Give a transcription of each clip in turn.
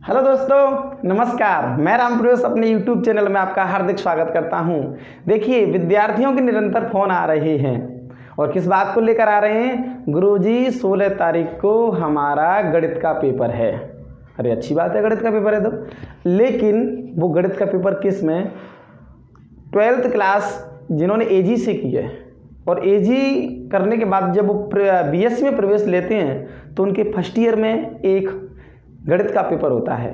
Hello दोस्तों, नमस्कार। मैं रामप्रवेश अपने YouTube चैनल में आपका हार्दिक स्वागत करता हूं। देखिए, विद्यार्थियों के निरंतर फ़ोन आ रहे हैं और किस बात को लेकर आ रहे हैं? गुरुजी 16 तारीख को हमारा गणित का पेपर है। अरे अच्छी बात है, गणित का पेपर है तो, लेकिन वो गणित का पेपर किस में? 12th क्लास जिन्होंने AG से की है और AG करने के बाद जब वो BSc में प्रवेश लेते हैं तो उनके फर्स्ट ईयर में एक गणित का पेपर होता है।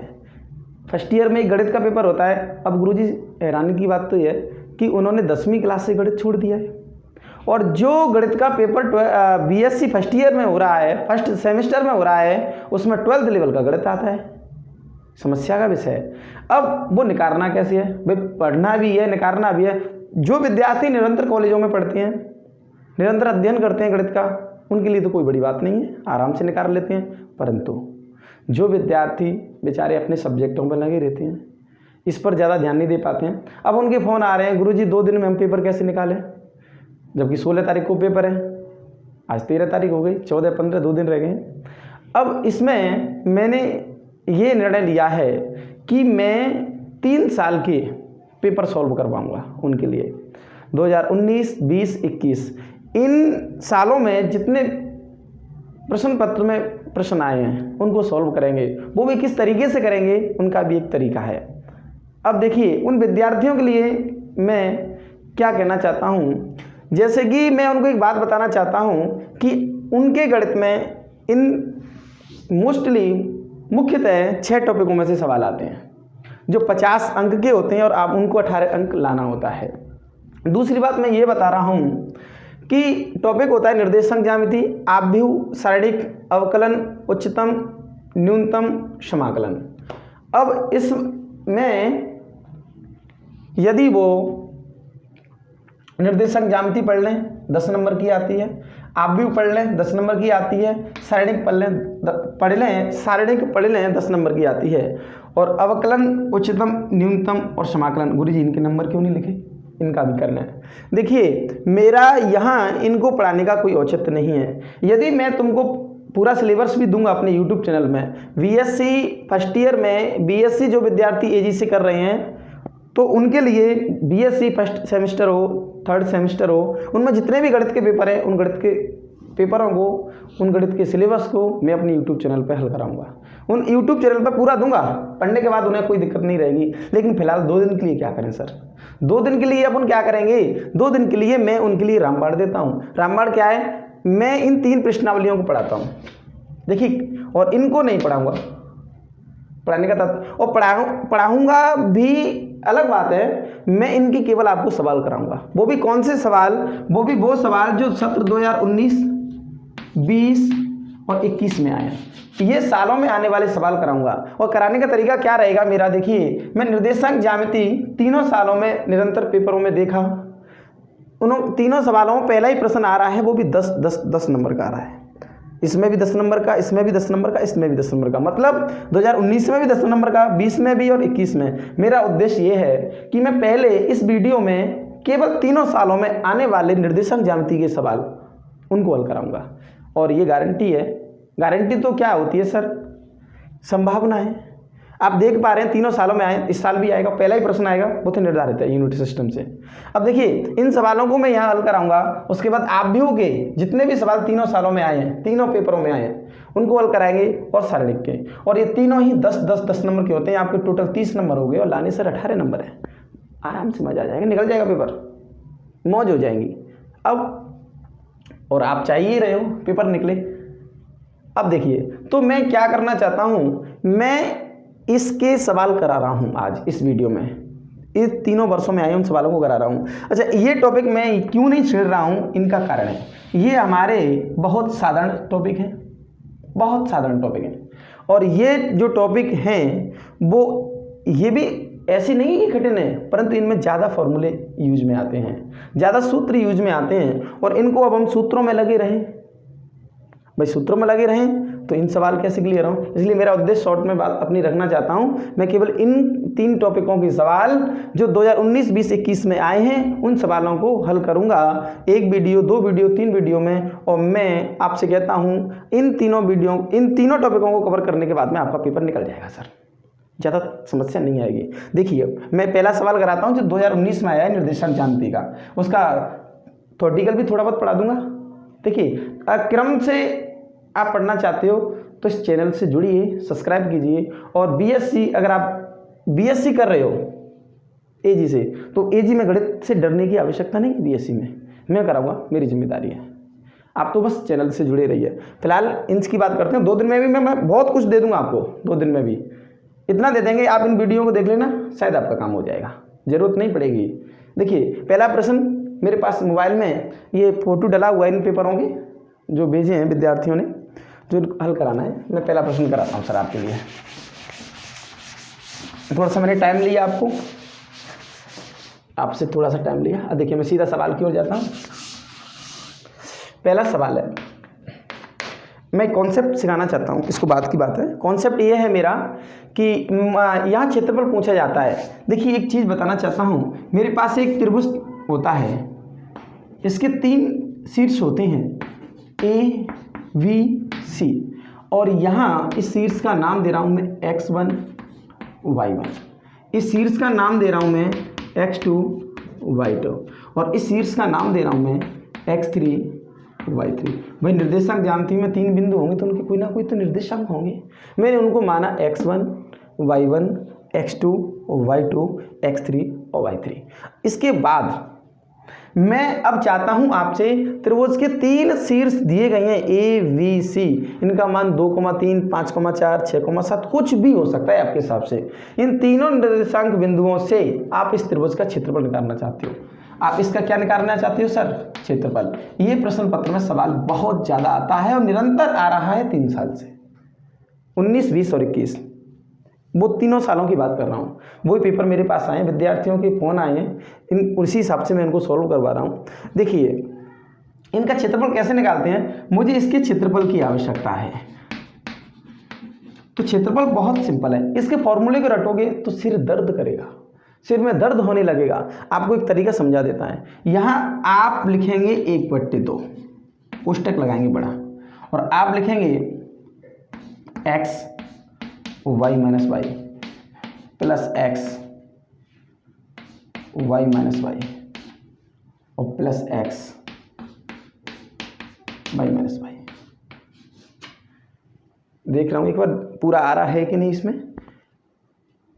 फर्स्ट ईयर में एक गणित का पेपर होता है। अब गुरुजी हैरानी की बात तो ये है कि उन्होंने 10वीं क्लास से गणित छोड़ दिया है और जो गणित का पेपर BSc फर्स्ट ईयर में हो रहा है, फर्स्ट सेमेस्टर में हो रहा है, उसमें 12th लेवल का गणित आता है। समस्या का विषय है। अब वो निकालना कैसे है भाई? पढ़ना भी है, निकालना भी है। जो विद्यार्थी निरंतर कॉलेजों में पढ़ते हैं, निरंतर अध्ययन करते हैं गणित का, उनके लिए तो कोई बड़ी बात नहीं है, आराम से निकाल लेते हैं। परंतु जो विद्यार्थी बेचारे अपने सब्जेक्टों पर लगे रहते हैं, इस पर ज़्यादा ध्यान नहीं दे पाते हैं, अब उनके फ़ोन आ रहे हैं, गुरुजी 2 दिन में हम पेपर कैसे निकालें? जबकि 16 तारीख को पेपर है, आज 13 तारीख हो गई, 14, 15 2 दिन रह गए। अब इसमें मैंने ये निर्णय लिया है कि मैं 3 साल के पेपर सॉल्व करवाऊँगा उनके लिए। 2019, 20, 21 इन सालों में जितने प्रश्न पत्र में प्रश्न आए हैं उनको सॉल्व करेंगे। वो भी किस तरीके से करेंगे, उनका भी एक तरीका है। अब देखिए, उन विद्यार्थियों के लिए मैं क्या कहना चाहता हूँ, जैसे कि मैं उनको एक बात बताना चाहता हूँ कि उनके गणित में इन मुख्यतः 6 टॉपिकों में से सवाल आते हैं जो 50 अंक के होते हैं और आप उनको 18 अंक लाना होता है। दूसरी बात मैं ये बता रहा हूँ कि टॉपिक होता है निर्देशांक ज्यामिति, आव्यूह, सारणिक, अवकलन, उच्चतम, न्यूनतम, समाकलन। अब इसमें यदि वो निर्देशांक ज्यामिति पढ़ लें 10 नंबर की आती है, आव्यूह पढ़ लें 10 नंबर की आती है, सारणिक सारणिक पढ़ लें 10 नंबर की आती है, और अवकलन, उच्चतम, न्यूनतम और समाकलन। गुरुजी इनके नंबर क्यों नहीं लिखे? इनका भी करना है। देखिए, मेरा यहाँ इनको पढ़ाने का कोई औचित्य नहीं है। यदि मैं तुमको पूरा सिलेबस भी दूंगा अपने YouTube चैनल में, BSc फर्स्ट ईयर में BSc जो विद्यार्थी AG से कर रहे हैं तो उनके लिए BSc फर्स्ट सेमेस्टर हो, थर्ड सेमेस्टर हो, उनमें जितने भी गणित के पेपर हैं उन गणित के पेपरों को, उन गणित के सिलेबस को मैं अपने YouTube चैनल पर हल कराऊंगा। उन YouTube चैनल पर पूरा दूंगा, पढ़ने के बाद उन्हें कोई दिक्कत नहीं रहेगी। लेकिन फिलहाल 2 दिन के लिए क्या करें सर? 2 दिन के लिए अपन क्या करेंगे? 2 दिन के लिए मैं उनके लिए रामबाण देता हूँ। रामबाण क्या है? मैं इन 3 प्रश्नावलियों को पढ़ाता हूँ। देखिए, और इनको नहीं पढ़ाऊँगा, पढ़ाने का तत्व, और पढ़ाऊँगा भी अलग बात है, मैं इनकी केवल आपको सवाल कराऊँगा। वो भी कौन से सवाल? वो भी वो सवाल जो सत्र 2019, 20 और 21 में आए। ये सालों में आने वाले सवाल कराऊंगा। और कराने का तरीका क्या रहेगा मेरा? देखिए, मैं निर्देशांक ज्यामिति तीनों सालों में निरंतर पेपरों में देखा, उन तीनों सवालों में पहला ही प्रश्न आ रहा है, वो भी 10 नंबर का आ रहा है। इसमें भी 10 नंबर का, इसमें भी 10 नंबर का, इसमें भी 10 नंबर का। मतलब 2019 में भी 10 नंबर का, 20 में भी और 21 में। मेरा उद्देश्य ये है कि मैं पहले इस वीडियो में केवल तीनों सालों में आने वाले निर्देशांक ज्यामिति के सवाल उनको हल कराऊंगा। और ये गारंटी है। गारंटी तो क्या होती है सर? संभावना है। आप देख पा रहे हैं तीनों सालों में आए, इस साल भी आएगा, पहला ही प्रश्न आएगा, वो तो निर्धारित है यूनिट सिस्टम से। अब देखिए, इन सवालों को मैं यहाँ हल कराऊंगा। उसके बाद आव्यूह के जितने भी सवाल तीनों सालों में आए हैं, तीनों पेपरों में आए हैं, उनको हल कराएंगे, और सारणिक के। और ये तीनों ही 10 नंबर के होते हैं। आपके टोटल 30 नंबर हो गए और लाने सर 18 नंबर है। आराम से मजा आ जाएगा, निकल जाएगा पेपर, मौज हो जाएंगी। अब और आप चाहिए रहे हो पेपर निकले। अब देखिए, तो मैं क्या करना चाहता हूँ, मैं इसके सवाल करा रहा हूँ आज इस वीडियो में। इस तीनों वर्षों में आए उन सवालों को करा रहा हूँ। अच्छा, ये टॉपिक मैं क्यों नहीं छेड़ रहा हूँ, इनका कारण है, ये हमारे बहुत साधारण टॉपिक हैं, बहुत साधारण टॉपिक हैं। और ये जो टॉपिक हैं वो ये भी ऐसी नहीं कि कठिन है, परंतु इनमें ज़्यादा फॉर्मूले यूज में आते हैं, ज़्यादा सूत्र यूज में आते हैं। और इनको अब हम सूत्रों में लगे रहें भाई, सूत्रों में लगे रहें तो इन सवाल कैसे क्लियर हों? इसलिए मेरा उद्देश्य शॉर्ट में बात अपनी रखना चाहता हूं। मैं केवल इन 3 टॉपिकों के सवाल जो 2019, 20, 21 में आए हैं उन सवालों को हल करूंगा, 1 वीडियो, 2 वीडियो, 3 वीडियो में। और मैं आपसे कहता हूं इन तीनों टॉपिकों को कवर करने के बाद में आपका पेपर निकल जाएगा सर। ज़्यादा समस्या नहीं आएगी। देखिए मैं पहला सवाल कराता हूँ जो 2019 में आया है निर्देशांक ज्यामिति का, उसका थ्योरेटिकल भी थोड़ा बहुत पढ़ा दूंगा। देखिए क्रम से आप पढ़ना चाहते हो तो इस चैनल से जुड़िए, सब्सक्राइब कीजिए। और बीएससी, अगर आप बीएससी कर रहे हो एजी से, तो एजी में गणित से डरने की आवश्यकता नहीं है। बीएससी में मैं कराऊंगा, मेरी जिम्मेदारी है, आप तो बस चैनल से जुड़े रहिए। फिलहाल इंच की बात करते हैं। 2 दिन में भी मैं बहुत कुछ दे दूंगा आपको, 2 दिन में भी इतना दे देंगे, आप इन वीडियो को देख लेना, शायद आपका काम हो जाएगा, ज़रूरत नहीं पड़ेगी। देखिए पहला प्रश्न मेरे पास मोबाइल में ये फ़ोटो डला हुआ है इन पेपरों के जो भेजे हैं विद्यार्थियों ने, जो हल कराना है। मैं पहला प्रश्न कराता हूँ सर आपके लिए। थोड़ा सा मैंने टाइम लिया, आपसे थोड़ा सा टाइम लिया। देखिए मैं सीधा सवाल की ओर जाता हूँ। पहला सवाल है, मैं कॉन्सेप्ट सिखाना चाहता हूँ, इसको बात की बात है। कॉन्सेप्ट ये है मेरा कि यहाँ क्षेत्रफल पूछा जाता है। देखिए एक चीज़ बताना चाहता हूँ, मेरे पास एक त्रिभुज होता है, इसके 3 शीर्ष होते हैं ए बी सी, और यहाँ इस शीर्ष का नाम दे रहा हूँ मैं x1 y1, इस शीर्ष का नाम दे रहा हूँ मैं x2 y2, और इस शीर्ष का नाम दे रहा हूँ मैं x3 y3। भाई निर्देशांक ज्यामिति में 3 बिंदु होंगे तो उनके कोई ना कोई तो निर्देशांक होंगे। मैंने उनको माना x1 y1 x2 y2 x3 और y3। इसके बाद मैं अब चाहता हूं आपसे त्रिभुज के 3 शीर्ष दिए गए हैं ए बी सी, इनका मान 2,3 5,4 6,7 कुछ भी हो सकता है आपके हिसाब से। इन तीनों निर्देशांक बिंदुओं से आप इस त्रिभुज का क्षेत्रफल निकालना चाहते हो। आप इसका क्या निकालना चाहते हो सर? क्षेत्रफल। ये प्रश्न पत्र में सवाल बहुत ज़्यादा आता है और निरंतर आ रहा है 3 साल से, 19 20 और 21, वो तीनों सालों की बात कर रहा हूँ। वही पेपर मेरे पास आए, विद्यार्थियों के फ़ोन आए हैं, उसी हिसाब से मैं इनको सॉल्व करवा रहा हूँ। देखिए इनका क्षेत्रफल कैसे निकालते हैं, मुझे इसके क्षेत्रफल की आवश्यकता है। तो क्षेत्रफल बहुत सिंपल है, इसके फॉर्मूले को रटोगे तो सिर दर्द करेगा, सिर में दर्द होने लगेगा। आपको एक तरीका समझा देता है। यहाँ आप लिखेंगे 1/2, कोष्टक लगाएंगे बड़ा, और आप लिखेंगे x y minus Y plus x y minus Y और plus x y minus y. देख रहा हूँ एक बार पूरा आ रहा है कि नहीं इसमें।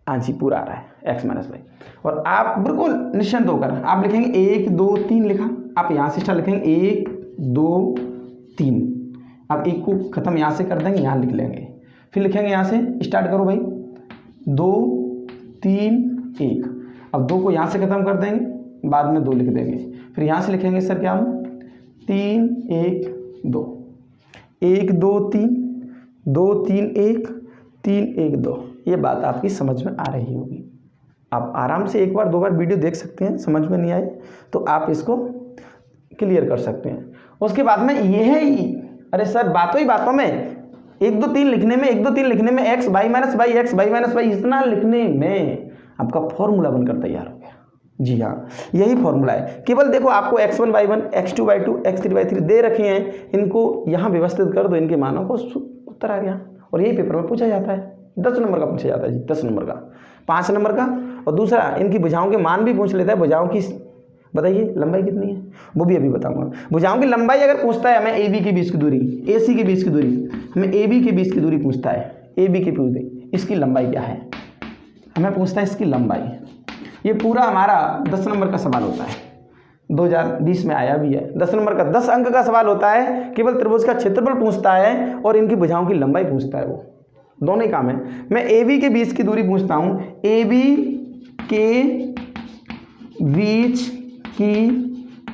हाँ जी पूरा आ रहा है, x माइनस वाई। और आप बिल्कुल निश्चिंत होकर आप लिखेंगे 1 2 3 लिखा, आप यहाँ से स्टार्ट लिखेंगे 1 2 3। आप 1 को ख़त्म यहाँ से कर देंगे, यहाँ लिख लेंगे, फिर लिखेंगे यहाँ से स्टार्ट करो भाई 2 3 1। अब 2 को यहाँ से ख़त्म कर देंगे, बाद में 2 लिख देंगे, फिर यहाँ से लिखेंगे सर क्या हूँ 3 1 2 1 2 3 2 3 1 3 1 2। ये बात आपकी समझ में आ रही होगी। आप आराम से 1 बार 2 बार वीडियो देख सकते हैं, समझ में नहीं आए तो आप इसको क्लियर कर सकते हैं। उसके बाद में ये है ही, अरे सर बातों ही बातों में 1 2 3 लिखने में, 1 2 3 लिखने में x y minus Y x y minus Y इतना लिखने में आपका फॉर्मूला बनकर तैयार हो गया। जी हाँ यही फॉर्मूला है। केवल देखो आपको x1 y1 x2 y2 x3 y3 दे रखे हैं, इनको यहाँ व्यवस्थित कर दो, इनके मानों को उत्तर आ गया। और यही पेपर में पूछा जाता है, 10 नंबर का पूछा जाता है जी, 10 नंबर का, 5 नंबर का। और दूसरा इनकी भुजाओं के मान भी पूछ लेता है। भुजाओं की बताइए लंबाई कितनी है, वो भी अभी बताऊंगा। भुजाओं की लंबाई अगर पूछता है हमें ए बी के बीच की दूरी, ए सी के बीच की दूरी, हमें ए बी के बीच की दूरी पूछता है, ए बी के पूछ दे इसकी लंबाई क्या है, हमें पूछता है इसकी लंबाई। ये पूरा हमारा 10 नंबर का सवाल होता है, 2020 में आया भी है। 10 नंबर का 10 अंक का सवाल होता है, केवल त्रिभुज का क्षेत्रफल पूछता है और इनकी भुजाओं की लंबाई पूछता है। वो दोनों ही काम है। मैं ए बी के बीच की दूरी पूछता हूँ, ए बी के बीच की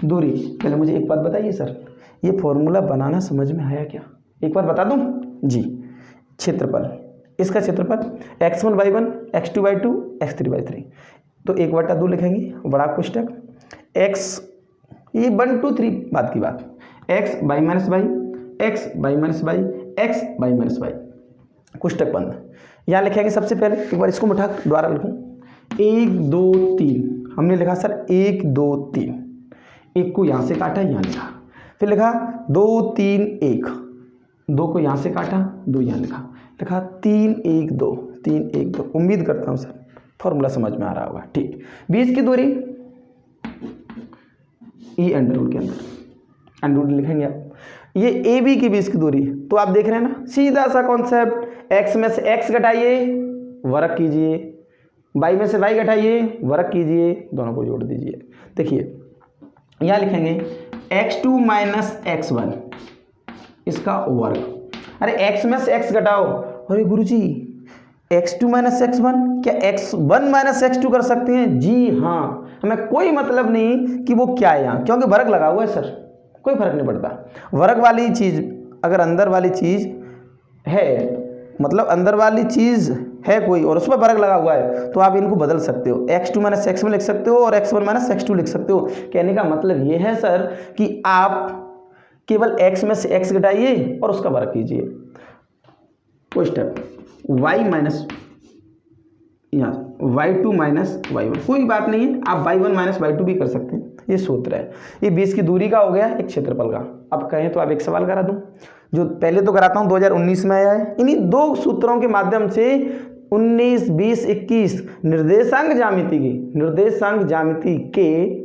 दूरी। पहले मुझे एक बात बताइए सर, ये फॉर्मूला बनाना समझ में आया क्या? एक बार बता दूं जी। क्षेत्रफल, इसका क्षेत्रफल x1 y1 x2 y2 x3 y3, तो 1/2 लिखेंगे बड़ा कोष्टक, x ये 1 2 3 बात की बात, x y minus Y x y minus Y x y minus y, कोष्टक बंद। यहाँ लिखेंगे सबसे पहले, एक बार इसको उठा दोबारा लिखूँ, 1 2 3 हमने लिखा सर 1 2 3, 1 को यहाँ से काटा यहाँ लिखा, फिर लिखा 2 3 1, 2 को यहाँ से काटा 2 यहाँ लिखा, लिखा 3 1 2, 3 1 2। उम्मीद करता हूँ सर फॉर्मूला समझ में आ रहा होगा। ठीक, बीच की दूरी ई अंडर रूट के अंदर अंडर रूट लिखेंगे आप। ये ए बी की बीच की दूरी, तो आप देख रहे हैं ना सीधा सा कॉन्सेप्ट, एक्स में से एक्स घटाइए वर्ग कीजिए, वाई में से वाई घटाइए वर्ग कीजिए, दोनों को जोड़ दीजिए। देखिए यहाँ लिखेंगे x2 माइनस x1 इसका वर्ग। अरे x में से x घटाओ, अरे गुरुजी x2 माइनस x1 क्या x1 माइनस x2 कर सकते हैं? जी हाँ, हमें कोई मतलब नहीं कि वो क्या है यहाँ, क्योंकि वर्ग लगा हुआ है सर, कोई फर्क नहीं पड़ता। वर्ग वाली चीज़ अगर अंदर वाली चीज़ है, मतलब अंदर वाली चीज़ है कोई और उसमें वर्ग लगा हुआ है, तो आप इनको बदल सकते हो, x2 माइनस x1 लिख सकते हो और x1 माइनस x2 लिख सकते हो। कहने का मतलब ये है सर कि आप केवल x में से x घटाइए और उसका वर्ग कीजिए। कोई स्टेप y माइनस यहाँ y2 माइनस y1, कोई बात नहीं है, आप y1 माइनस y2 भी कर सकते हैं। ये सूत्र है, ये बीच की दूरी का हो गया, एक क्षेत्रफल का। अब कहें तो आप एक सवाल करा दूं, जो पहले तो कराता हूं 2019 में आया है। इन्हीं दो सूत्रों के माध्यम से 19, 20, 21 निर्देशांक ज्यामिति के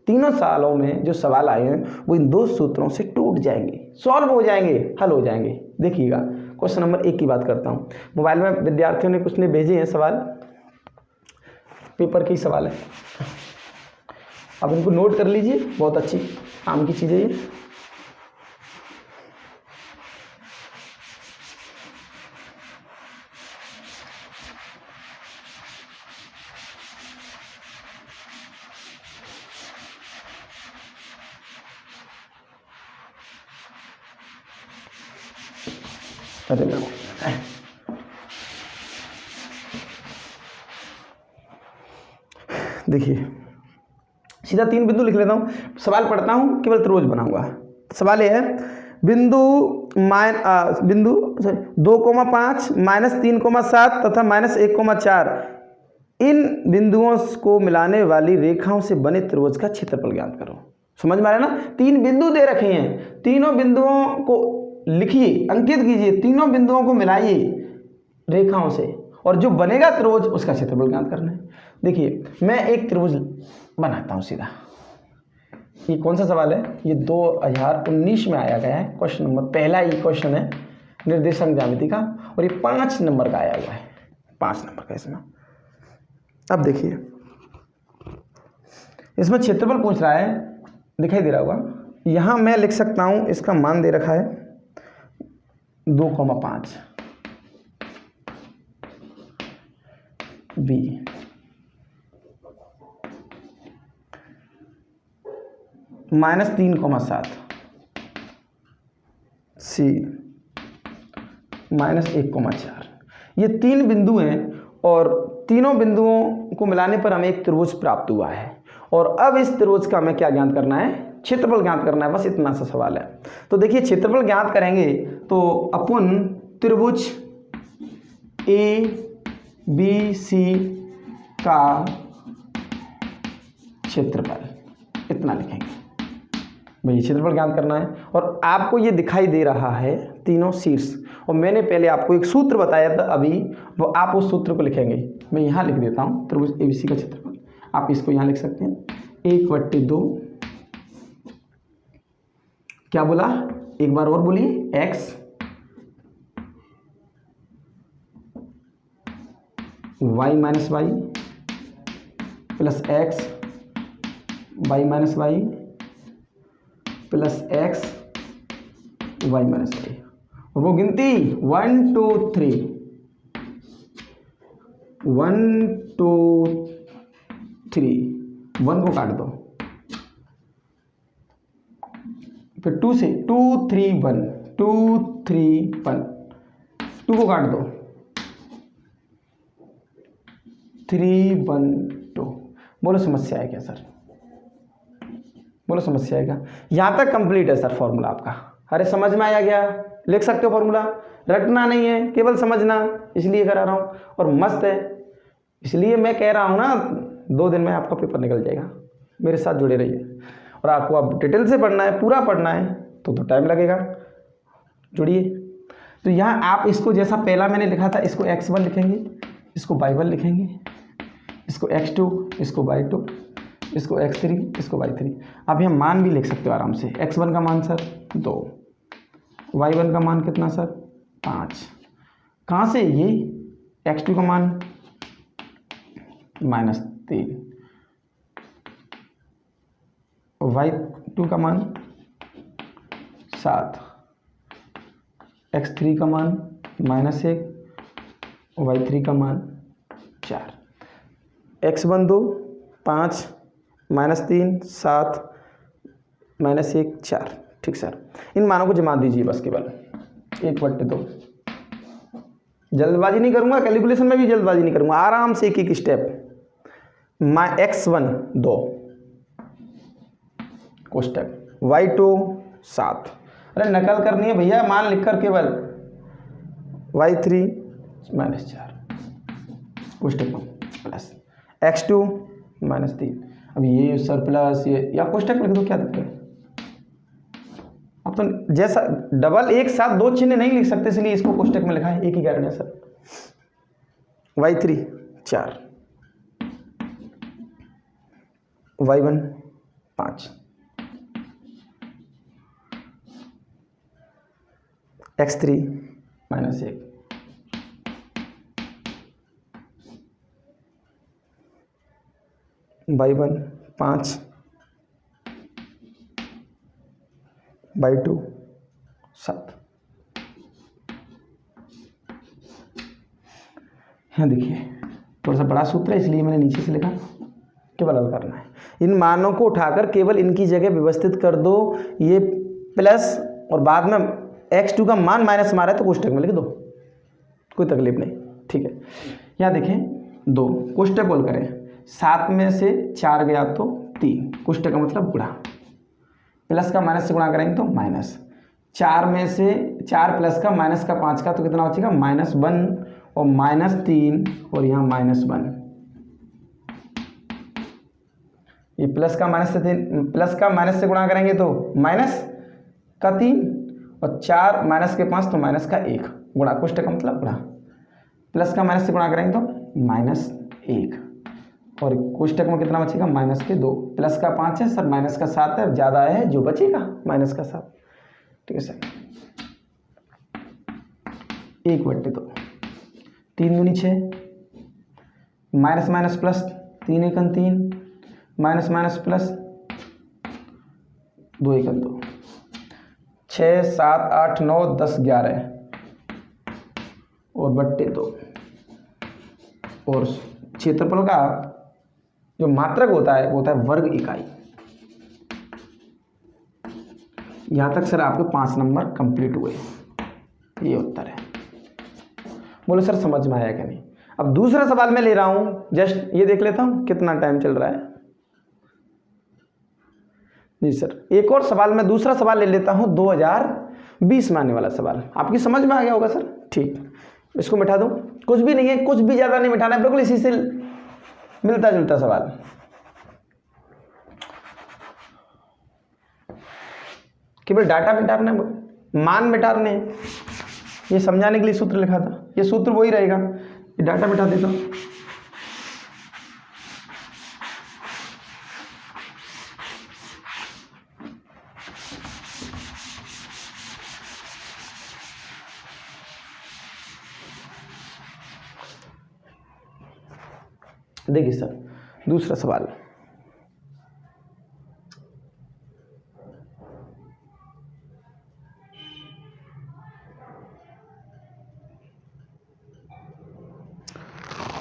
तीनों सालों में जो सवाल आए हैं वो इन दो सूत्रों से टूट जाएंगे, सॉल्व हो जाएंगे, हल हो जाएंगे। देखिएगा क्वेश्चन नंबर 1 की बात करता हूँ। मोबाइल में विद्यार्थियों ने कुछ ने भेजे हैं सवाल, पेपर के ही सवाल है, अब इनको नोट कर लीजिए, बहुत अच्छी काम की चीज़ है ये। अरे देखिए सीधा 3 बिंदु लिख लेता हूँ, सवाल पढ़ता हूँ, केवल त्रिभुज बनाऊंगा। सवाल ये है बिंदु 2,5 माइनस 3,7 तथा माइनस 1,4 इन बिंदुओं को मिलाने वाली रेखाओं से बने त्रिभुज का क्षेत्रफल ज्ञात करो। समझ में आ रहा है ना? 3 बिंदु दे रखे हैं, तीनों बिंदुओं को लिखिए, अंकित कीजिए, तीनों बिंदुओं को मिलाइए रेखाओं से और जो बनेगा त्रिभुज उसका क्षेत्रफल ज्ञात करना है। देखिए मैं एक त्रिभुज बनाता हूँ सीधा। ये कौन सा सवाल है? ये 2019 में आया गया है, क्वेश्चन नंबर पहला ही क्वेश्चन है निर्देशांक ज्यामिति का, और ये 5 नंबर का आया हुआ है, 5 नंबर का इसमें। अब देखिए इसमें क्षेत्रफल पूछ रहा है, दिखाई दे रहा होगा, यहाँ मैं लिख सकता हूँ, इसका मान दे रखा है 2,5 बी माइनस 3,7 सी माइनस 1,4। ये 3 बिंदु हैं और तीनों बिंदुओं को मिलाने पर हमें एक त्रिभुज प्राप्त हुआ है। और अब इस त्रिभुज का हमें क्या ज्ञात करना है? क्षेत्रफल ज्ञात करना है, बस इतना सा सवाल है। तो देखिए क्षेत्रफल ज्ञात करेंगे तो अपन त्रिभुज ABC का क्षेत्रफल इतना लिखेंगे भाई, क्षेत्रफल ज्ञात करना है। और आपको ये दिखाई दे रहा है तीनों शीर्ष, और मैंने पहले आपको एक सूत्र बताया था अभी, वो आप उस सूत्र को लिखेंगे। मैं यहाँ लिख देता हूँ त्रिभुज ABC का क्षेत्रफल, आप इसको यहाँ लिख सकते हैं 1/2। क्या बोला? एक बार और बोलिए, x y minus Y plus x y minus Y plus x y minus Y, और वो गिनती 1 2 3 1 2 3, 1 को काट दो, फिर 2 से 2 3 1 2 3 1, 2 को काट दो 3 1 2। बोलो समस्या है क्या सर? बोलो समस्या है क्या? यहाँ तक कंप्लीट है सर फॉर्मूला आपका। अरे समझ में आया क्या? लिख सकते हो फॉर्मूला, रटना नहीं है, केवल समझना, इसलिए करा रहा हूँ। और मस्त है, इसलिए मैं कह रहा हूँ ना 2 दिन में आपका पेपर निकल जाएगा। मेरे साथ जुड़े रहिए, और आपको अब डिटेल से पढ़ना है, पूरा पढ़ना है तो टाइम लगेगा, जुड़िए। तो यहाँ आप इसको जैसा पहला मैंने लिखा था, इसको x1 लिखेंगे, इसको y1 लिखेंगे, इसको x2, इसको y2, इसको x3, इसको y3। अब यहाँ मान भी लिख सकते हो आराम से। x1 का मान सर 2, y1 का मान कितना सर 5, कहाँ से ये x2 का मान -3, y2 का मान 7, x3 का मान -1, y3 का मान 4। x1 2, 5, -3, 7, -1, 4। ठीक सर, इन मानों को जमा दीजिए बस केवल 1/2। जल्दबाजी नहीं करूँगा, कैलकुलेशन में भी जल्दबाजी नहीं करूँगा, आराम से एक एक स्टेप। x1 2 कोष्टक, y2 7, अरे नकल करनी है भैया, मान लिखकर केवल, y3 -4 कोष्टक प्लस x2 -3। अब ये सर प्लस ये या कोष्टक लिख दो, क्या दिक्कत है। अब तो जैसा डबल एक साथ दो चिन्ह नहीं लिख सकते, इसलिए इसको कोष्टक में लिखा है, एक ही कारण है sir. y3 4, y1 5, x3 -1, y1 5, y2 7। यहाँ देखिए थोड़ा सा बड़ा सूत्र है, इसलिए मैंने नीचे से लिखा, केवल हल करना है। इन मानों को उठाकर केवल इनकी जगह व्यवस्थित कर दो, ये प्लस और बाद में x2 का मान माइनस मारा है तो कोष्टक में लिख दो, कोई तकलीफ नहीं। ठीक है, यहाँ देखें 2 कोष्टक बोल करें, 7 में से 4 गया तो 3, कोष्टक का मतलब गुणा, प्लस का माइनस से गुणा करेंगे तो माइनस, 4 में से 4 प्लस का माइनस का 5 का तो कितना बचेगा -1 और -3 और यहाँ -1। ये प्लस का माइनस से प्लस का माइनस से गुणा करेंगे तो माइनस का 3 और 4 माइनस के 5 तो माइनस का 1 गुणा, कोष्टक का मतलब गुणा, प्लस का माइनस से गुणा करेंगे तो -1 और कोष्टक में कितना बचेगा -2, प्लस का 5 है सर, माइनस का 7 है, ज़्यादा है जो बचेगा -7। ठीक है सर, 1/2, 3 दूनी 6, माइनस माइनस प्लस, 3 एकम 3, माइनस माइनस प्लस, 2 एकम 2, 6 7 8 9 10 11 और 2 और क्षेत्रफल का जो मात्रक होता है वो होता है वर्ग इकाई। यहाँ तक सर आपके 5 नंबर कंप्लीट हुए, ये उत्तर है। बोलो सर समझ में आया कि नहीं। अब दूसरा सवाल मैं ले रहा हूँ, जस्ट ये देख लेता हूँ कितना टाइम चल रहा है। जी सर, एक और सवाल मैं दूसरा सवाल ले लेता हूँ, 2020 में आने वाला सवाल। आपकी समझ में आ गया होगा सर। ठीक, इसको मिटा दूँ, कुछ भी नहीं है, कुछ भी ज़्यादा नहीं मिटाना है, बिल्कुल इसी से मिलता जुलता सवाल। केवल डाटा मिटाना, मान मिटाने, ये समझाने के लिए सूत्र लिखा था, ये सूत्र वही रहेगा, ये डाटा मिटा देता हूँ। देखिए सर, दूसरा सवाल,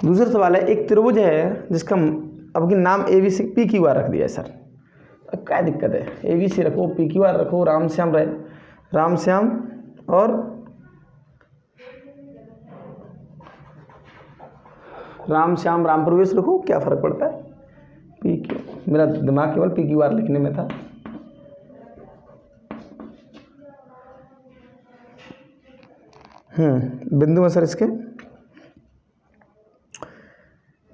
दूसरा सवाल है, एक त्रिभुज है जिसका अब की नाम ABC PQR रख दिया है सर। अब क्या दिक्कत है, ABC रखो, PQR रखो, राम श्याम रहे, राम श्याम और राम श्याम राम प्रवेश रखो, क्या फ़र्क पड़ता है। PQ, मेरा दिमाग केवल PQR लिखने में था। बिंदु है सर इसके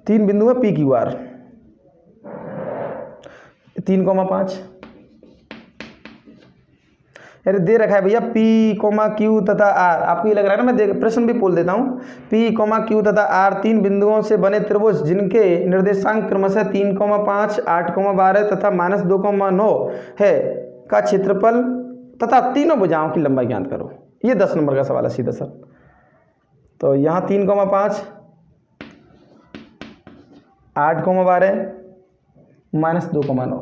3 बिंदु है PQR, 3,5, अरे दे रखा है भैया P, Q तथा R। आपको ये लग रहा है ना, मैं प्रश्न भी बोल देता हूँ। P, Q तथा R 3 बिंदुओं से बने त्रिभुज जिनके निर्देशांक क्रमशः 3, 5, 8, 12 तथा -2,9 है का क्षेत्रफल तथा तीनों भुजाओं की लंबाई ज्ञात करो। ये 10 नंबर का सवाल है सीधा सर। तो यहाँ 3, 5, 8, 12 -2,9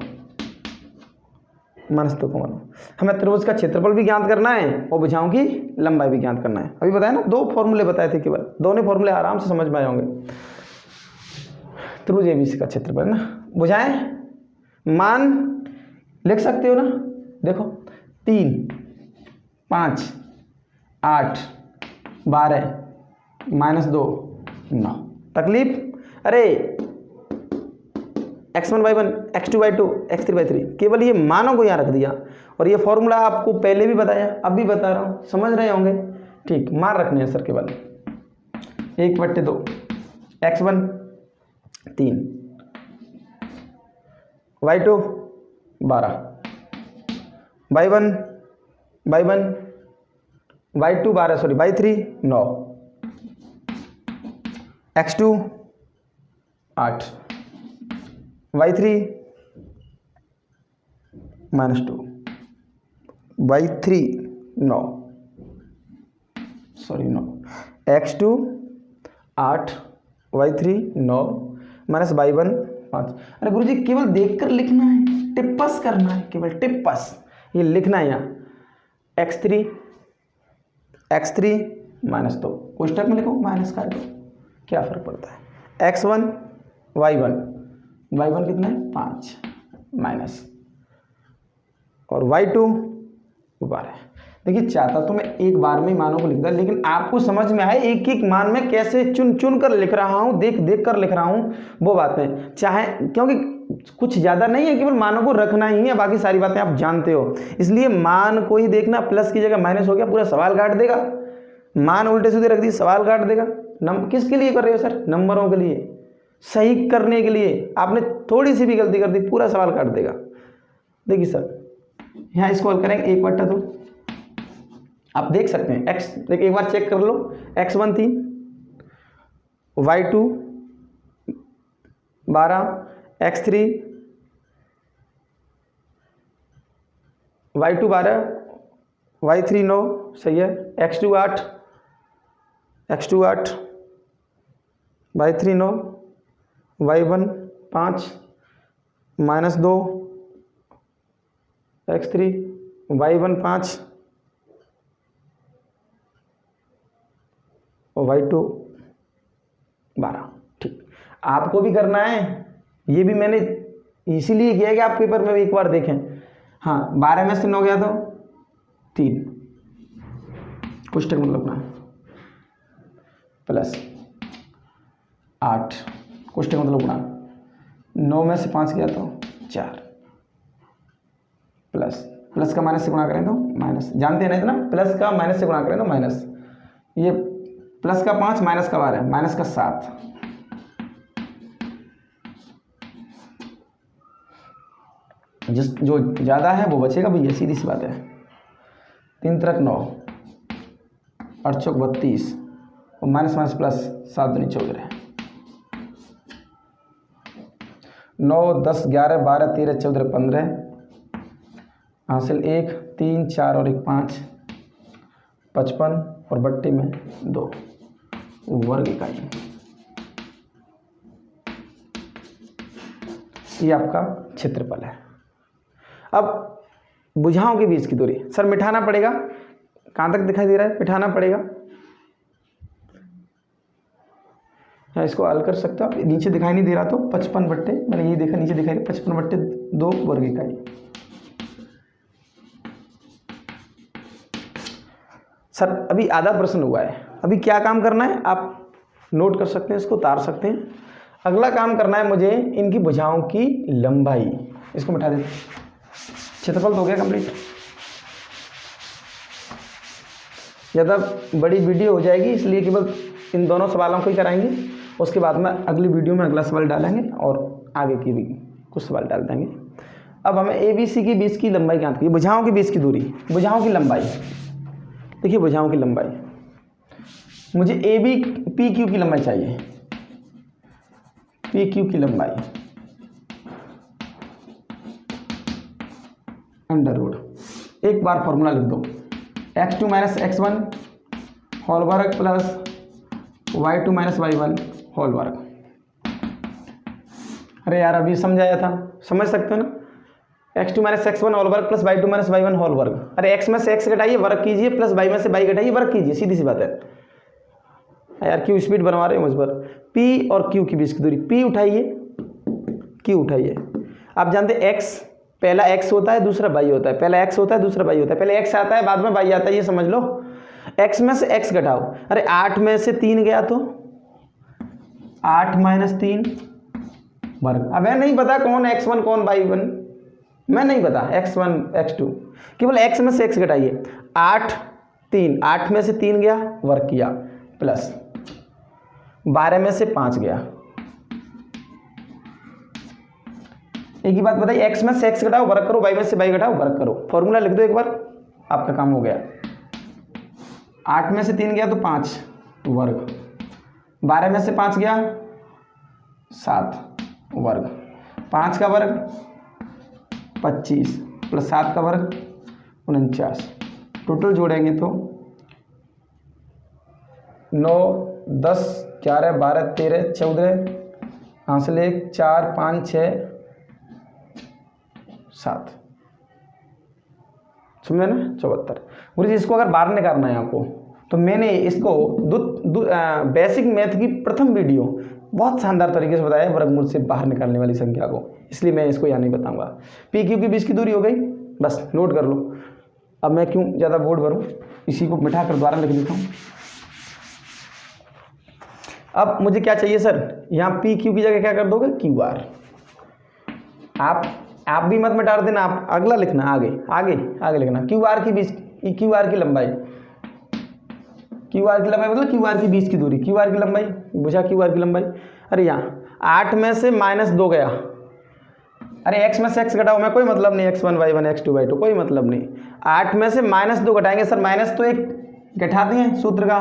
हमें त्रिभुज का क्षेत्रफल भी ज्ञात करना है और भुजाओं की लंबाई भी ज्ञात करना है। अभी बताया ना, 2 फॉर्मूले बताए थे केवल, दोनों फॉर्मूले आराम से समझ में आए होंगे। त्रिभुज ABC का क्षेत्रफल है ना, भुजाएं मान लिख सकते हो ना, देखो 3, 5, 8, 12 -2, 9। तकलीफ अरे x1 y1 x2 y2 x3 y3, केवल ये मानों को यहाँ रख दिया। और ये फॉर्मूला आपको पहले भी बताया, अब भी बता रहा हूँ, समझ रहे होंगे। ठीक, मान रखने हैं सर केवल 1/2 x1 3, y2 12, y1 y2 12 sorry y3 9, x2 8, y3 -2, y3 9 sorry 9, x2 8, y3 9 -y1 5। अरे गुरुजी केवल देखकर लिखना है, टिप्पस करना है, केवल टिप्पस ये लिखना है यहाँ। x3 -2 कोष्टक में लिखो, माइनस कर दो, क्या फर्क पड़ता है। x1 y1 कितना है 5 माइनस, और y2 12। देखिए चाहता तो मैं एक बार में ही मानों को लिख दूं, लेकिन आपको समझ में आए एक एक मान में कैसे चुन चुन कर लिख रहा हूँ, देख कर लिख रहा हूँ, वो बातें चाहे, क्योंकि कुछ ज़्यादा नहीं है, केवल मानों को रखना ही है, बाकी सारी बातें आप जानते हो। इसलिए मान को ही देखना, प्लस की जगह माइनस हो गया, पूरा सवाल काट देगा। मान उल्टे सीधे रख दी, सवाल काट देगा। किसके लिए कर रहे हो सर? नंबरों के लिए, सही करने के लिए। आपने थोड़ी सी भी गलती कर दी, पूरा सवाल काट देगा। देखिए सर यहाँ इसको हल करेंगे 1/2, आप देख सकते हैं। x देखिए एक बार चेक कर लो, x1 3, y2 12, x3 y2 12, y3 9 सही है, x2 8, y3 9, y1 5 -2, x3 y1 5 और y2 12। ठीक, आपको भी करना है, ये भी मैंने इसीलिए किया कि आप पेपर में भी एक बार देखें। हाँ 12 में से 9 गया तो 3, कुछ तक मतलब ना, प्लस 8 कुछ तक मतलब गुणा, 9 में से 5 गया तो 4, प्लस का माइनस से गुणा करें तो माइनस, जानते हैं ना इतना, प्लस का माइनस से गुणा करें तो माइनस, ये प्लस का 5 माइनस का 12 माइनस का 7, जो ज़्यादा है वो बचेगा भैया, सीधी सी बात है। 3 3 9, 8 चौक 32 और माइनस माइनस प्लस 7 दूनी 14, 9 10 11 12 13 14 15, हासिल 1 3 4 और 1 5, 55 और बट्टे में 2 वर्ग इकाई। ये आपका क्षेत्रफल है। अब भुजाओं के बीच की दूरी सर मिटाना पड़ेगा, कहाँ तक दिखाई दे रहा है? मिटाना पड़ेगा। हाँ इसको हल कर सकते हो आप, नीचे दिखाई नहीं दे रहा तो 55 बट्टे, मैंने ये देखा नीचे दिखाई 55/2 वर्ग इकाई। सर अभी आधा प्रश्न हुआ है, अभी क्या काम करना है आप नोट कर सकते हैं, इसको उतार सकते हैं। अगला काम करना है मुझे इनकी भुजाओं की लंबाई, इसको मिटा देते हैं। क्षेत्रफल तो हो गया कंप्लीट, ज़्यादा बड़ी वीडियो हो जाएगी इसलिए केवल इन दोनों सवालों को ही कराएंगे, उसके बाद में अगली वीडियो में अगला सवाल डालेंगे और आगे की भी कुछ सवाल डाल देंगे। अब हमें ए बी सी की बीच की लंबाई ज्ञात की, भुजाओं के बीच की दूरी, भुजाओं की लंबाई। देखिए भुजाओं की लंबाई, मुझे ए बी पी क्यू की लंबाई चाहिए, पी क्यू की लंबाई अंडर रूट, एक बार फॉर्मूला लिख दो, x2 माइनस x1 होल वर्ग plus y2 minus y1 whole वर्ग। अरे यार अभी समझाया था, समझ सकते हो ना, x2 माइनस x1 होल वर्ग plus y2 minus y1 whole वर्ग। अरे x में से x घटाइए वर्ग कीजिए, प्लस y में से y घटाइए वर्ग कीजिए, सीधी सी बात है यार। क्यों स्पीड बनवा रहे हो मुझ पर। p और q के बीच की दूरी, p उठाइए q उठाइए। आप जानते हैं x पहला x होता है दूसरा y होता है, पहला x होता है दूसरा y होता है, पहले x आता है बाद में y आता है, ये समझ लो। x में से x घटाओ, अरे 8 में से 3 गया तो 8 माइनस 3 वर्ग। अब नहीं पता कौन x1 कौन y1, मैं नहीं पता x1 x2, केवल x में से x घटाइए। 8 3, 8 में से 3 गया वर्ग किया, प्लस 12 में से 5 गया। एक ही बात बताइए, x में से x घटाओ वर्ग करो, y में से y घटाओ वर्ग करो, फॉर्मूला लिख दो एक बार, आपका काम हो गया। 8 में से 3 गया तो 5 वर्ग, 12 में से 5 गया 7 वर्ग, 5 का वर्ग 25 प्लस 7 का वर्ग 49, टोटल जोड़ेंगे तो 9 10 11 12 13 14, हासिल 1 4 5 6 7, समझे ना 74। गुरुजी इसको अगर बाहर निकालना है आपको, तो मैंने इसको बेसिक मैथ की प्रथम वीडियो बहुत शानदार तरीके से बताया है वर्गमूल से बाहर निकालने वाली संख्या को, इसलिए मैं इसको यहाँ नहीं बताऊंगा। पी क्यू के बीच की दूरी हो गई, बस नोट कर लो। अब मैं क्यों ज़्यादा बोर्ड भरूँ, इसी को मिटा कर दोबारा लिख देता हूँ। अब मुझे क्या चाहिए सर, यहाँ पी क्यू की जगह क्या कर दोगे क्यू आर। आप भी मत मिटा देना, आप अगला लिखना, आगे लिखना क्यू आर की बीच, क्यू आर की लंबाई, क्यू आर की लंबाई मतलब क्यू आर की बीच की दूरी, क्यू आर की लंबाई, बुझा क्यू आर की लंबाई। अरे यहाँ 8 में से -2 गया, अरे x में से x घटाओ, मैं कोई मतलब नहीं, x1 y1 x2 y2 कोई मतलब नहीं। 8 में से -2 घटाएंगे सर, माइनस तो एक घटाते हैं सूत्र का,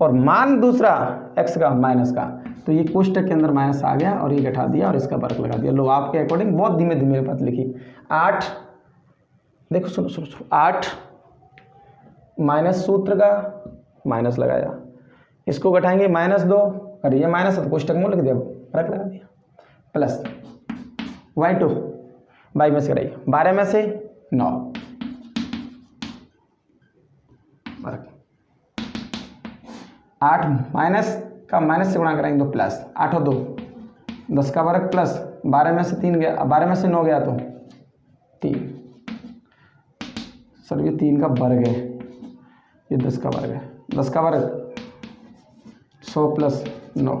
और मान दूसरा x का माइनस का, तो ये कोष्टक के अंदर माइनस आ गया और ये घटा दिया और इसका वर्ग लगा दिया। लो आपके अकॉर्डिंग बहुत धीमे धीमे बात लिखी। 8 देखो सुनो 8 माइनस सूत्र का माइनस लगाया, इसको घटाएंगे -2, अरे ये माइनस है तो कोष्टक में लिख दिया, वर्ग लगा दिया, प्लस y2 y में से घटाइए, 12 में से 9 वर्ग, 8 माइनस का माइनस से गुणा करेंगे तो प्लस, 8 और 2 10 का वर्ग, प्लस 12 में से 3 गया, 12 में से 9 गया तो 3, सर ये 3 का वर्ग है, ये 10 का वर्ग है, 10 का वर्ग 100 प्लस 9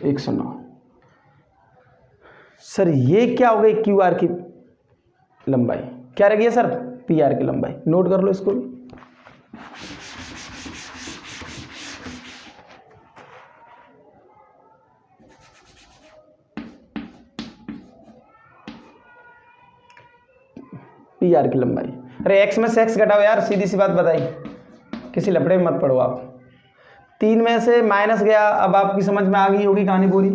109। सर ये क्या हो गई क्यू आर की लंबाई, क्या रह गई है सर पी आर की लंबाई, नोट कर लो इसको भी। पी आर की लंबाई, अरे x में से x घटाओ यार, सीधी सी बात बताई, किसी लफड़े में मत पड़ो आप। 3 में से माइनस गया, अब आपकी समझ में आ गई होगी कहानी पूरी।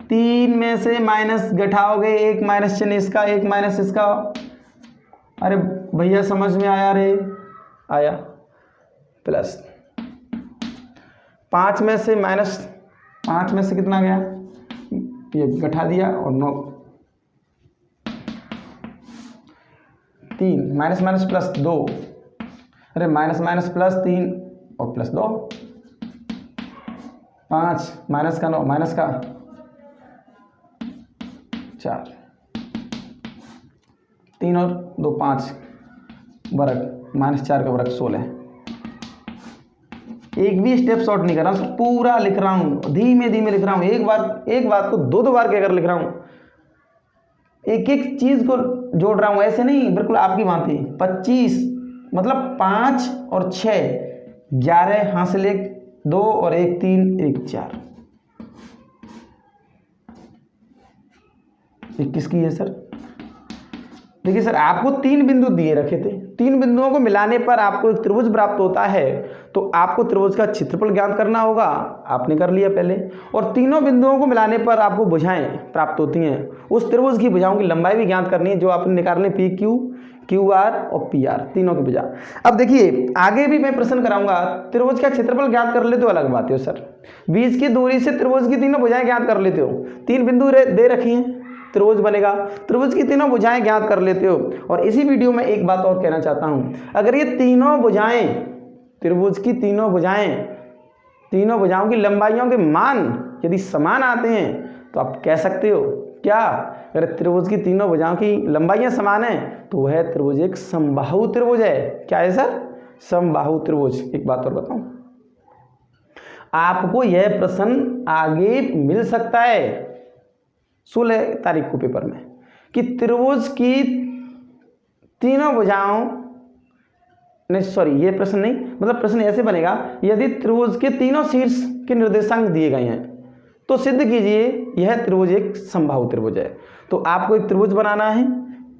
3 में से माइनस घटाओगे, एक माइनस चिन्ह इसका, एक माइनस इसका, अरे भैया समझ में आया रे, आया, प्लस 5 में से माइनस, 5 में से कितना गया, ये घटा दिया, और 9 3 माइनस माइनस प्लस 2, अरे माइनस माइनस प्लस 3 और प्लस 2, 5 माइनस का 9 माइनस का 4, 3 और 2 5 वर्ग, -4 का वर्ग 16। एक भी स्टेप शॉर्ट नहीं कर रहा हूँ, पूरा लिख रहा हूँ, धीमे धीमे लिख रहा हूँ, एक बात को 2 बार कहकर लिख रहा हूँ, एक एक चीज को जोड़ रहा हूँ, ऐसे नहीं, बिल्कुल आपकी भांति। 25 मतलब 5 और 6 11, हासिल 1 2 और 1 3 1 4, 21 की है सर देखिए सर, आपको 3 बिंदु दिए रखे थे, 3 बिंदुओं को मिलाने पर आपको एक त्रिभुज प्राप्त होता है। तो आपको त्रिभुज का क्षेत्रफल ज्ञात करना होगा, आपने कर लिया पहले। और तीनों बिंदुओं को मिलाने पर आपको भुजाएं प्राप्त होती हैं, उस त्रिभुज की भुजाओं की लंबाई भी ज्ञात करनी है, जो आपने निकालने पी क्यू, क्यू आर और पी आर, तीनों की भुजा। अब देखिए आगे भी मैं प्रश्न कराऊंगा, त्रिभुज का क्षेत्रफल ज्ञात कर लेते हो अलग बात है सर, बीच की दूरी से त्रिभुज की तीनों भुजाएं ज्ञात कर लेते हो, 3 बिंदु दे रखी हैं, त्रिभुज बनेगा, त्रिभुज की तीनों भुजाएं ज्ञात कर लेते हो। और इसी वीडियो में एक बात और कहना चाहता हूं, अगर ये तीनों भुजाएं, त्रिभुज की तीनों भुजाएं, तीनों भुजाओं की लंबाइयों के मान यदि समान आते हैं तो आप कह सकते हो क्या, अगर त्रिभुज की तीनों भुजाओं की लंबाइयां समान हैं तो वह त्रिभुज एक समबाहु त्रिभुज है। क्या है सर? समबाहु त्रिभुज। एक बात और बताऊं, आपको यह प्रश्न आगे मिल सकता है 16 तारीख को पेपर में, कि त्रिभुज की तीनों भुजाओं, नहीं सॉरी ये प्रश्न नहीं, मतलब प्रश्न ऐसे बनेगा, यदि त्रिभुज के तीनों शीर्ष के निर्देशांक दिए गए हैं तो सिद्ध कीजिए यह त्रिभुज एक समबाहु त्रिभुज है। तो आपको एक त्रिभुज बनाना है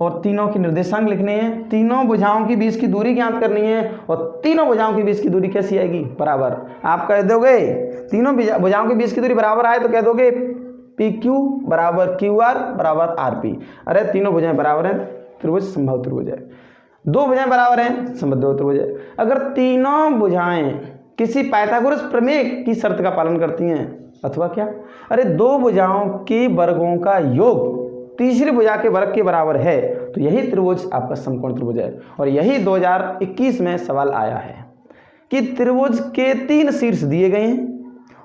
और तीनों के निर्देशांक लिखने हैं, तीनों भुजाओं के बीच की दूरी ज्ञात करनी है, और तीनों भुजाओं के बीच की दूरी कैसी आएगी? बराबर। आप कह दोगे तीनों भुजाओं के बीच की दूरी बराबर आए तो कह दोगे पी क्यू बराबर क्यू आर बराबर आर पी। अरे तीनों भुजाएं बराबर हैं, त्रिभुज समबाहु त्रिभुज है। 2 भुजाएं बराबर हैं, समबाहु त्रिभुज है। अगर तीनों भुजाएं किसी पाइथागोरस प्रमेय की शर्त का पालन करती हैं, अथवा क्या, अरे 2 भुजाओं के वर्गों का योग तीसरी भुजा के वर्ग के बराबर है, तो यही त्रिभुज आपका समकोण त्रिभुज है। और यही 2021 में सवाल आया है कि त्रिभुज के 3 शीर्ष दिए गए हैं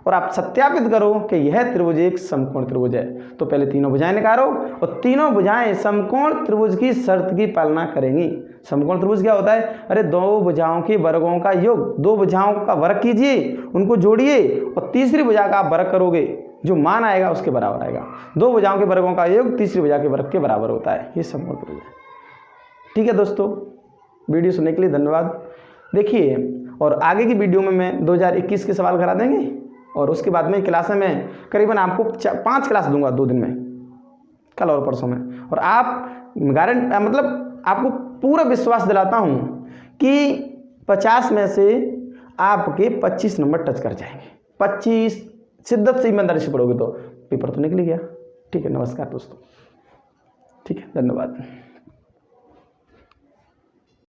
और आप सत्यापित करो कि यह त्रिभुज एक समकोण त्रिभुज है। तो पहले तीनों भुजाएं निकालो और तीनों भुजाएं समकोण त्रिभुज की शर्त की पालना करेंगी। समकोण त्रिभुज क्या होता है? अरे 2 भुजाओं के वर्गों का योग, 2 भुजाओं का वर्ग कीजिए, उनको जोड़िए और तीसरी भुजा का आप वर्ग करोगे, जो मान आएगा उसके बराबर आएगा। 2 भुजाओं के वर्गों का योग तीसरी भुजा के वर्ग के बराबर होता है, ये समकोण त्रिभुज है। ठीक है दोस्तों, वीडियो सुनने के लिए धन्यवाद। देखिए, और आगे की वीडियो में मैं 2021 के सवाल करा देंगे और उसके बाद में क्लास में करीबन आपको 5 क्लास दूंगा 2 दिन में, कल और परसों में। और आप मतलब आपको पूरा विश्वास दिलाता हूं कि 50 में से आपके 25 नंबर टच कर जाएंगे। 25 शिद्दत से ईमानदारी से पढ़ोगे तो पेपर तो निकल गया। ठीक है, नमस्कार दोस्तों। ठीक है, धन्यवाद।